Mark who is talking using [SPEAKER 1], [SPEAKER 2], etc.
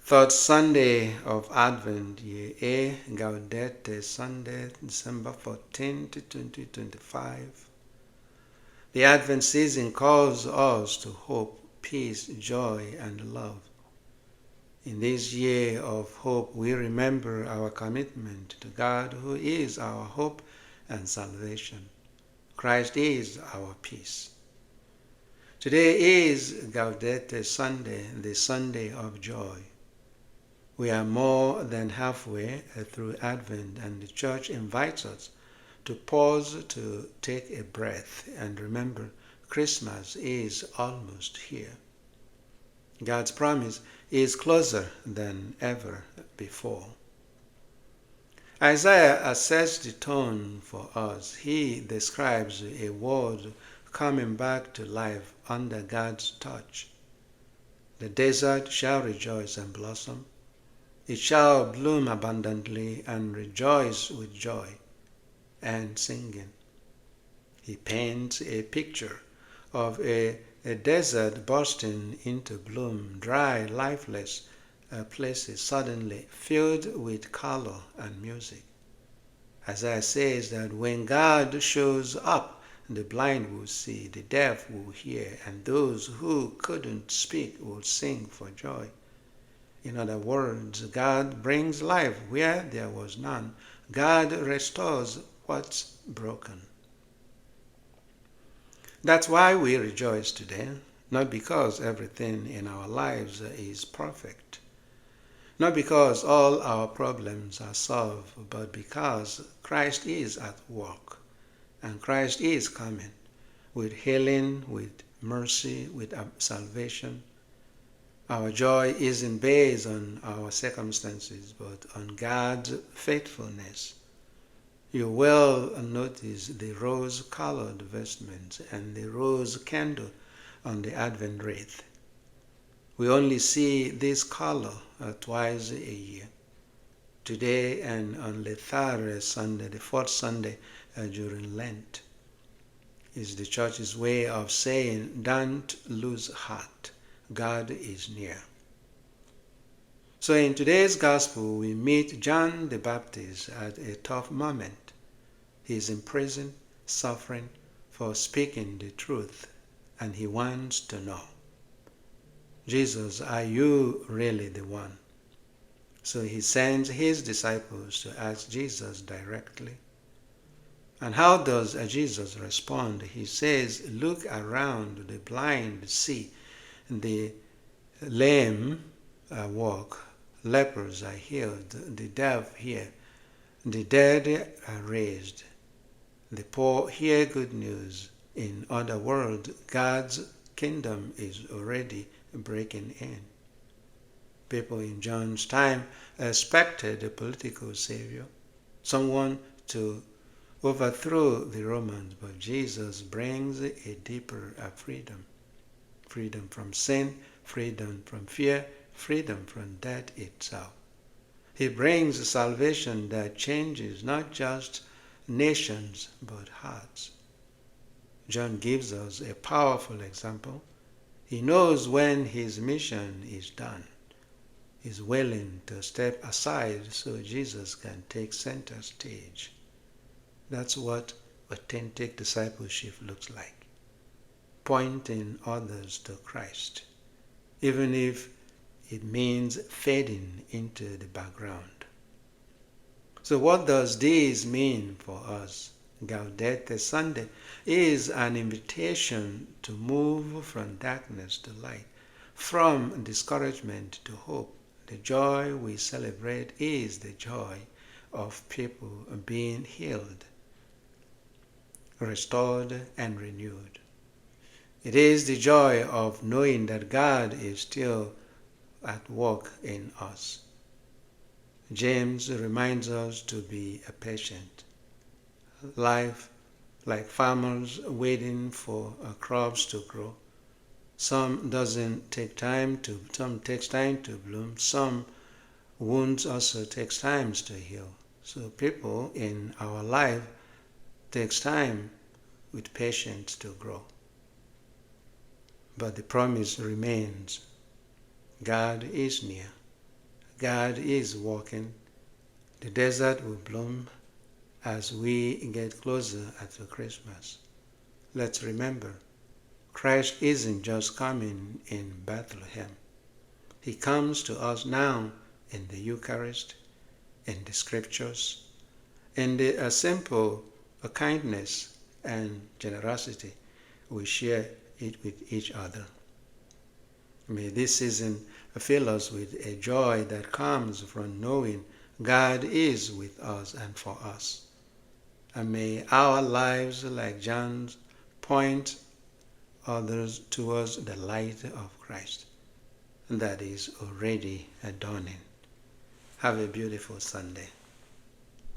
[SPEAKER 1] Third Sunday of Advent, Year A, Gaudete Sunday, December 14th, 2025. The Advent season calls us to hope, peace, joy, and love. In this year of hope, we remember our commitment to God, who is our hope and salvation. Christ is our peace. Today is Gaudete Sunday, the Sunday of joy. We are more than halfway through Advent, and the Church invites us to pause to take a breath and remember Christmas is almost here. God's promise is closer than ever before. Isaiah sets the tone for us. He describes a world coming back to life under God's touch. The desert shall rejoice and blossom. It shall bloom abundantly and rejoice with joy and singing. He paints a picture of a desert bursting into bloom, dry, lifeless places suddenly filled with color and music. Isaiah says that when God shows up, the blind will see, the deaf will hear, and those who couldn't speak will sing for joy. In other words, God brings life where there was none. God restores what's broken. That's why we rejoice today, not because everything in our lives is perfect, not because all our problems are solved, but because Christ is at work, and Christ is coming with healing, with mercy, with salvation. Our joy isn't based on our circumstances, but on God's faithfulness. You will notice the rose-colored vestments and the rose candle on the Advent wreath. We only see this color twice a year, today and on the third Sunday, the fourth Sunday during Lent. It's the Church's way of saying, don't lose heart. God is near. So in today's Gospel, we meet John the Baptist at a tough moment. He is in prison, suffering for speaking the truth, and he wants to know, Jesus, are you really the one? So he sends his disciples to ask Jesus directly. And how does Jesus respond? He says, look around, the blind see, the lame walk, lepers are healed, the deaf hear, the dead are raised, the poor hear good news. In other words, God's kingdom is already breaking in. People in John's time expected a political savior, someone to overthrow the Romans, but Jesus brings a deeper freedom. Freedom from sin, freedom from fear, freedom from death itself. He brings salvation that changes not just nations but hearts. John gives us a powerful example. He knows when his mission is done. He's willing to step aside so Jesus can take center stage. That's what authentic discipleship looks like. Pointing others to Christ, even if it means fading into the background. So what does this mean for us? Gaudete Sunday is an invitation to move from darkness to light, from discouragement to hope. The joy we celebrate is the joy of people being healed, restored, and renewed. It is the joy of knowing that God is still at work in us. James reminds us to be patient. Life, like farmers waiting for crops to grow. Some takes time to bloom. Some wounds also takes time to heal. So people in our life takes time with patience to grow. But the promise remains. God is near. God is walking. The desert will bloom as we get closer to Christmas. Let's remember, Christ isn't just coming in Bethlehem. He comes to us now in the Eucharist, in the Scriptures, in the simple kindness and generosity we share it with each other. May this season fill us with a joy that comes from knowing God is with us and for us. And may our lives, like John's, point others towards the light of Christ that is already dawning. Have a beautiful Sunday.